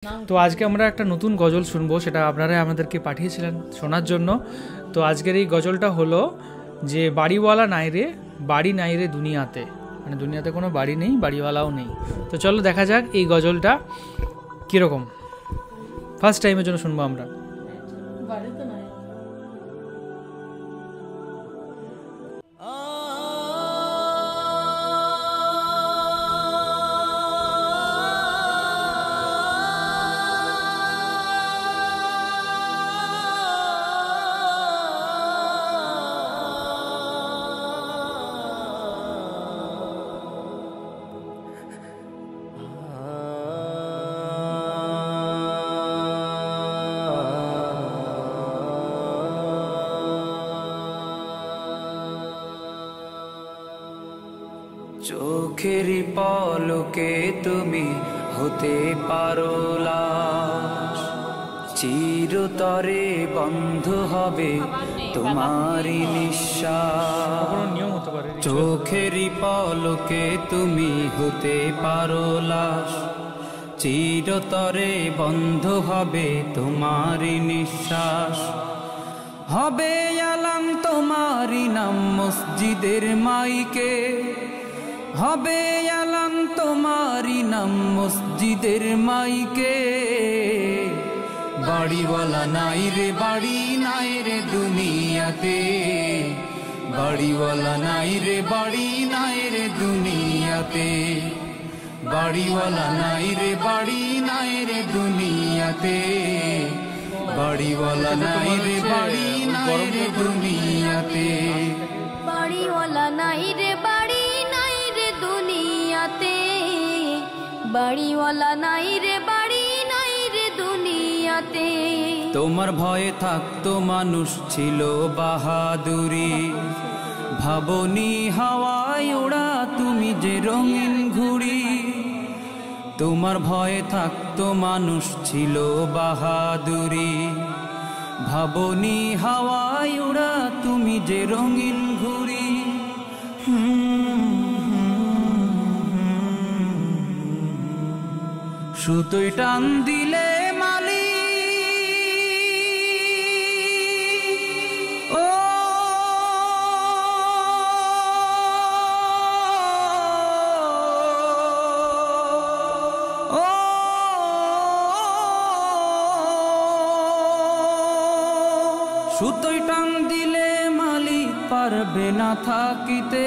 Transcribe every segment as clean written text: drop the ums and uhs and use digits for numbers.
তো আজকে আমরা একটা নতুন গজল শুনবো, সেটা আপনারা আমাদেরকে পাঠিয়েছিলেন শোনার জন্য। তো আজকের এই গজলটা হলো যে বাড়িওয়ালা নাই রে, বাড়ি নাই রে দুনিয়াতে, মানে দুনিয়াতে কোনো বাড়ি নেই, বাড়িওয়ালাও নেই। তো চলো দেখা যাক এই গজলটা কীরকম। ফার্স্ট টাইমের জন্য শুনবো আমরা। চোখেরই পলকে তুমি হতে পারো লাশ, চিরতরে বন্ধ হবে তোমারই নিঃশ্বাস। চোখেরই পলকে তুমি হতে পারো লাশ, চিরতরে বন্ধ হবে তোমারই নিঃশ্বাস। হবে আলাম তোমারই নাম মসজিদের মাইকে, হবে আলাম তোমারই নাম মসজিদের মাইকে। বাড়িওয়ালা নাই রে, বাড়ি নাই রে দুনিয়াতে, বাড়িওয়ালা নাই রে, বাড়ি নাই রে দুনিয়াতে। বাড়িওয়ালা নাই রে, বাড়ি নাই রে দুনিয়াতে, বাড়িওয়ালা নাই রে, বাড়ি নাই রে দুনিয়াতে। বাড়িওয়ালা নাই রে, বাড়ি নাই রে দুনিয়াতে, বাড়িওয়ালা নাই রে, বাড়ি নাই রে দুনিয়াতে। তোমার ভয়ে থাকতো মানুষ ছিল বাহাদুরি, ভাবনি হাওয়ায় ওড়া তুমি যে রঙিন ঘুড়ি। তোমার ভয়ে থাকতো মানুষ ছিল বাহাদুরি, ভাবনি হাওয়ায় ওড়া তুমি যে রঙিন ঘুড়ি। সুতোই টান দিলে মালি ও সুতোই টান দিলে মালিক পারবে না থাকিতে।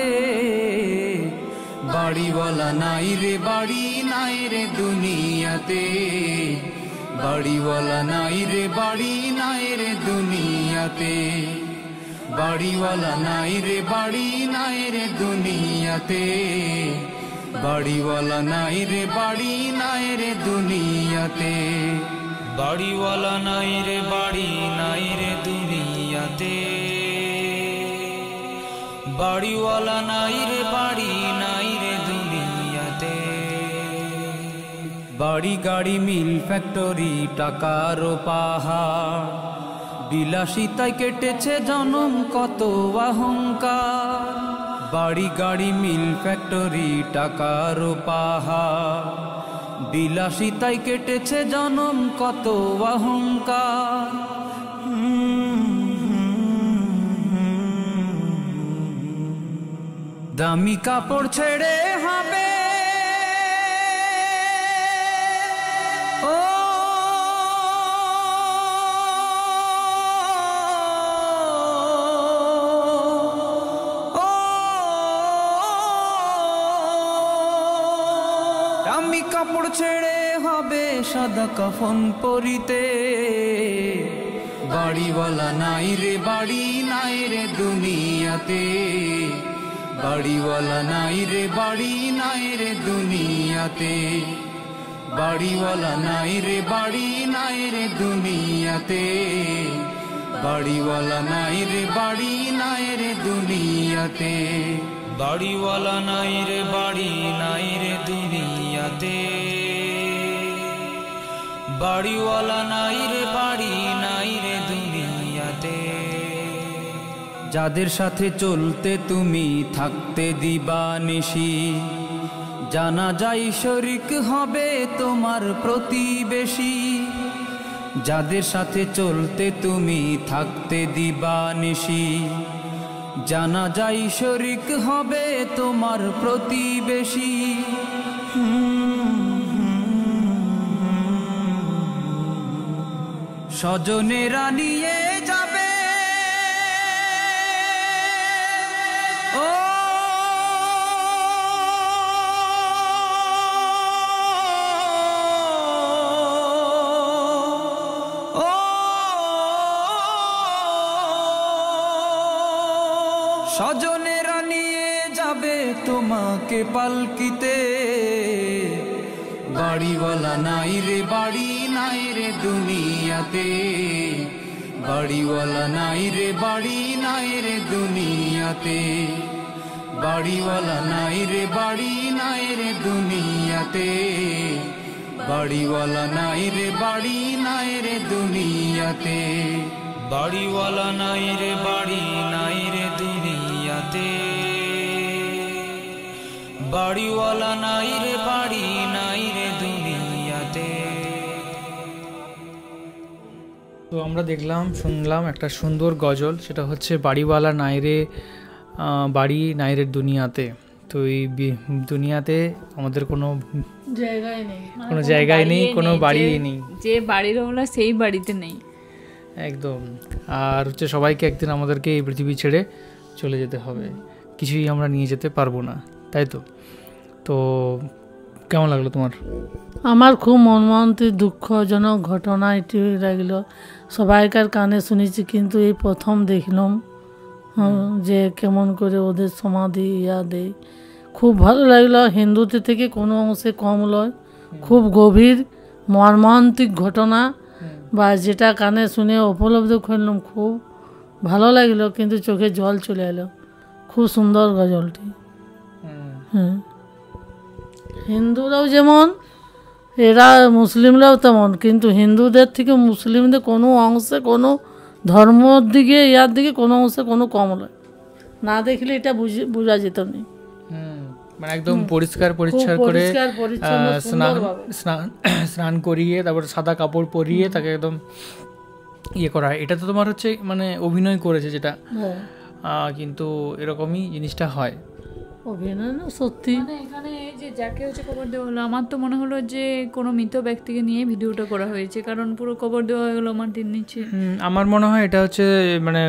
বাড়িওয়ালা নাই রে, বাড়ি নাই রে দুনিয়াতে, বাড়িওয়ালা নাই রে, বাড়ি নাই রে দুনিয়াতে। বাড়িওয়ালা নাই রে, বাড়ি নাই রে দুনিয়াতে, বাড়িওয়ালা নাই রে, বাড়ি নাই রে দুনিয়াতে। বাড়িওয়ালা নাই রে, বাড়ি নাই রে দুনিয়াতে, বাড়িওয়ালা নাই রে, বাড়ি নাই রে দুনিয়াতে। বাড়ি গাড়ি মিল ফ্যাক্টরি টাকার পাহাড়, বিলাসিতায় কেটেছে জনম কত অহংকার। বাড়ি গাড়ি মিল ফ্যাক্টরি টাকার পাহাড়, বিলাসিতায় কেটেছে জনম কত অহংকার। দামি কাপড় ছেড়ে হবে ও দামি কাপড় ছেড়ে হবে সাদা কাফন পরিতে। বাড়িওয়ালা নাই রে, বাড়ি নাই রে দুনিয়াতে, বাড়িওয়ালা নাই রে, বাড়ি নাই রে দুনিয়াতে। বাড়িওয়ালা নাই রে, বাড়ি নাই রে দুনিয়াতে, বাড়িওয়ালা নাই রে, বাড়ি নাই রে দুনিয়াতে। বাড়িওয়ালা নাই রে, বাড়ি নাই রে দুনিয়াতে, বাড়িওয়ালা নাই রে, বাড়ি নাই রে দুনিয়াতে। যাদের সাথে চলতে তুমি থাকতে দিবানিশি, জানাজায় শরিক হবে তোমার প্রতিবেশী, যাদের সাথে চলতে তুমি থাকতে দিবানিশি। জানাজায় শরিক হবে তোমার প্রতিবেশী। স্বজনেরা নিয়ে যাবে ও স্বজনেরা নিয়ে যাবে তোমাকে পালকিতে। বাড়িওয়ালা নাই রে বাড়ি নাই রে দুনিয়াতে, বাড়িওয়ালা নাই রে বাড়ি নাই রে দুনিয়াতে, বাড়িওয়ালা নাই রে বাড়ি নাই রে দুনিয়াতে, বাড়িওয়ালা নাই রে বাড়ি নাই রে দুনিয়াতে, বাড়িওয়ালা নাই রে বাড়ি নাই রে দুনিয়াতে, বাড়িওয়ালা নাই রে বাড়ি নাই রে দুনিয়াতে। তো আমরা দেখলাম শুনলাম একটা সুন্দর গজল, সেটা হচ্ছে বাড়িওয়ালা নাই রে বাড়ি নাই রে দুনিয়াতে। তো এই দুনিয়াতে আমাদের কোনো জায়গায় নেই, কোনো জায়গায় নেই, কোনো বাড়ি নেই, যে বাড়ির ওলা সেই বাড়িতে নেই একদম। আর হচ্ছে সবাইকে একদিন আমাদেরকে এই পৃথিবী ছেড়ে চলে যেতে হবে, কিছুই আমরা নিয়ে যেতে পারবো না, তাই তো? তো কেমন লাগলো তোমার? আমার খুব মর্মান্তিক দুঃখজনক ঘটনা এটি লাগলো, সবাইকার কানে শুনেছি কিন্তু এই প্রথম দেখলাম যে কেমন করে ওদের সমাধি দেয়। খুব ভালো লাগলো, হিন্দুদের থেকে কোনো অংশে কম লয়, খুব গভীর মর্মান্তিক ঘটনা, বা যেটা কানে শুনে উপলব্ধি করলাম, খুব ভালো লাগলো, কিন্তু চোখে জল চলে এলো। খুব সুন্দর গজলটি। হ্যাঁ, হিন্দুরাও যেমন এরা মুসলিমরাও তেমন, কিন্তু হিন্দুদের থেকে মুসলিমদের কোনো অংশে কোনো ধর্মর দিকে দিকে কোনো অংশে কোনো কম নয়, না দেখলে এটা বোঝা যেত না। মানে একদম পরিষ্কার পরিচ্ছন্ন করে স্নান করিয়ে তারপর সাদা কাপড় পরিয়ে তাকে একদম ইয়ে করা হয়। এটা তো তোমার হচ্ছে মানে অভিনয় করেছে যেটা, কিন্তু এরকমই জিনিসটা হয় অভিনয় না সত্যি। মানে এখানে যে যাকে হচ্ছে কবর দেওয়া হলো, আমার তো মনে হলো যে কোনো মৃত ব্যক্তিকে নিয়ে ভিডিওটা করা হয়েছে, কারণ পুরো কবর দেওয়া হয়ে গেলো মাটির নিচে। আমার মনে হয় এটা হচ্ছে মানে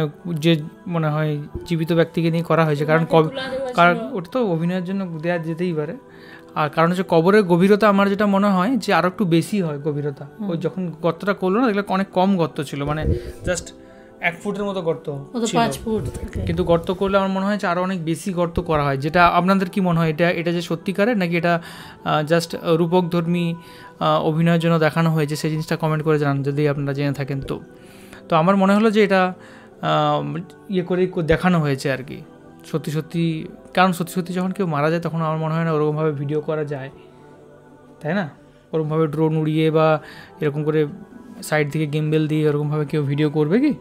যে মনে হয় জীবিত ব্যক্তিকে নিয়ে করা হয়েছে, কারণ ওটা তো অভিনয়ের জন্য দেওয়া যেতেই পারে। আর কারণ হচ্ছে কবরের গভীরতা আমার যেটা মনে হয় যে আরো একটু বেশি হয় গভীরতা। ওই যখন গর্তটা করলো না, দেখলে অনেক কম গর্ত ছিল, মানে জাস্ট 1 ফুটের মতো গর্ত, 5 ফুট, কিন্তু গর্ত করলে আমার মনে হয় যে আরো অনেক বেশি গর্ত করা হয়। যেটা আপনাদের কি মনে হয়, এটা যে সত্যিকারের নাকি এটা জাস্ট রূপকধর্মী অভিনয়ের জন্য দেখানো হয়েছে, সেই জিনিসটা কমেন্ট করে জানান যদি আপনারা জেনে থাকেন। তো আমার মনে হলো যে এটা ইয়ে করে দেখানো হয়েছে আর কি, সত্যি সত্যি। কারণ সত্যি সত্যি যখন কেউ মারা যায় তখন আমার মনে হয় না ওরকমভাবে ভিডিও করা যায়, তাই না? ওরকমভাবে ড্রোন উড়িয়ে বা এরকম করে সাইড থেকে গিম্বেল দিয়ে ওরকমভাবে কেউ ভিডিও করবে কি?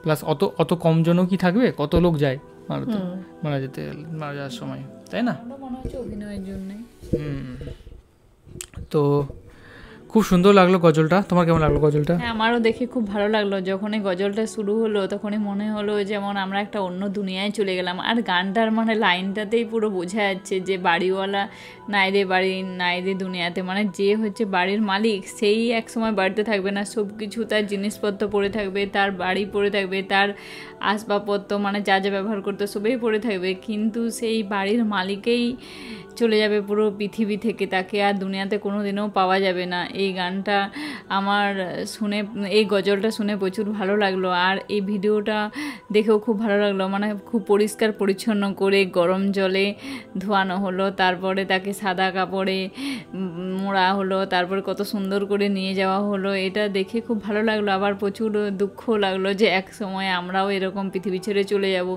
প্লাস অত কম জনও কি থাকবে, কত লোক যায় মারা যাওয়ার সময়, তাই না? মনে হচ্ছে অভিনয়ের জন্য। তো খুব সুন্দর লাগলো গজলটা। তোমার কেমন লাগলো গজলটা? হ্যাঁ, আমারও দেখে খুব ভালো লাগলো। যখনই গজলটা শুরু হলো তখনই মনে হলো যেমন আমরা একটা অন্য দুনিয়ায় চলে গেলাম। আর গানটার মানে লাইনটাতেই পুরো বোঝা যাচ্ছে যে বাড়িওয়ালা নাই রে বাড়ি নাই রে দুনিয়াতে, মানে যে হচ্ছে বাড়ির মালিক সেই এক সময় বাড়িতে থাকবে না, সব কিছু তার জিনিসপত্র পড়ে থাকবে, তার বাড়ি পড়ে থাকবে, তার আসবাবপত্র মানে যা যা ব্যবহার করতো সবই পড়ে থাকবে, কিন্তু সেই বাড়ির মালিকেই চলে যাবে পুরো পৃথিবী থেকে, তাকে আর দুনিয়াতে কোনো দিনও পাওয়া যাবে না। এই গানটা আমার শুনে, এই গজলটা শুনে প্রচুর ভালো লাগলো। আর এই ভিডিওটা দেখেও খুব ভালো লাগলো, মানে খুব পরিষ্কার পরিচ্ছন্ন করে গরম জলে ধোয়ানো হলো, তারপরে তাকে সাদা কাপড়ে মোড়া হলো, তারপরে কত সুন্দর করে নিয়ে যাওয়া হলো। এটা দেখে খুব ভালো লাগলো, আবার প্রচুর দুঃখ লাগলো যে এক সময় আমরাও এরকম পৃথিবী ছেড়ে চলে যাব।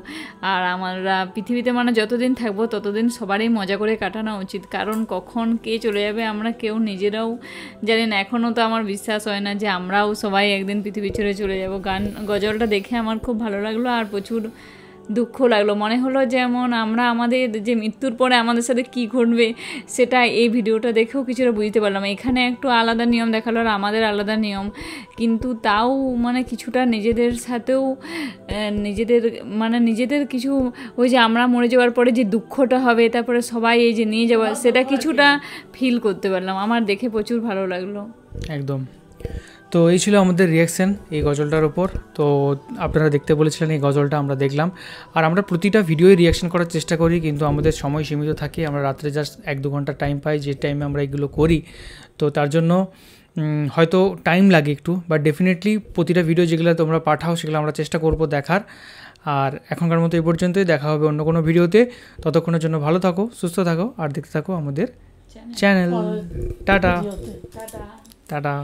আর আমরা পৃথিবীতে মানে যতদিন থাকবো ততদিন সবারই মজা করে কাটানো উচিত, কারণ কখন কে চলে যাবে আমরা কেউ নিজেরাও জানি না। এখনও তো আমার বিশ্বাস হয় না যে আমরাও সবাই একদিন পৃথিবী ছেড়ে চলে যাব। গজলটা দেখে আমার খুব ভালো লাগলো আর প্রচুর দুঃখ লাগলো, মনে হলো যেমন আমরা আমাদের যে মৃত্যুর পরে আমাদের সাথে কি ঘটবে সেটা এই ভিডিওটা দেখেও কিছুটা বুঝতে পারলাম। এখানে একটু আলাদা নিয়ম দেখালো আর আমাদের আলাদা নিয়ম, কিন্তু তাও মানে কিছুটা নিজেদের সাথেও নিজেদের কিছু ওই যে আমরা মরে যাওয়ার পরে যে দুঃখটা হবে, তারপরে সবাই এই যে নিয়ে যাওয়া, সেটা কিছুটা ফিল করতে পারলাম। আমার দেখে প্রচুর ভালো লাগলো। একদম। তো এই ছিল আমাদের রিয়াকশান এই গজলটার ওপর। তো আপনারা দেখতে বলেছিলেন এই গজলটা, আমরা দেখলাম। আর আমরা প্রতিটা ভিডিওই রিয়াকশান করার চেষ্টা করি, কিন্তু আমাদের সময় সীমিত থাকে, আমরা রাত্রে জাস্ট 1-2 ঘন্টা টাইম পাই, যে টাইমে আমরা এগুলো করি। তো তার জন্য হয়তো টাইম লাগে একটু, বাট ডেফিনেটলি প্রতিটা ভিডিও যেগুলো তোমরা পাঠাও সেগুলো আমরা চেষ্টা করব দেখার। আর এখনকার মতো এই পর্যন্তই, দেখা হবে অন্য কোনো ভিডিওতে। ততক্ষণের জন্য ভালো থাকো, সুস্থ থাকো, আর দেখতে থাকো আমাদের চ্যানেল। টাটা ভিডিওতে। টাটা।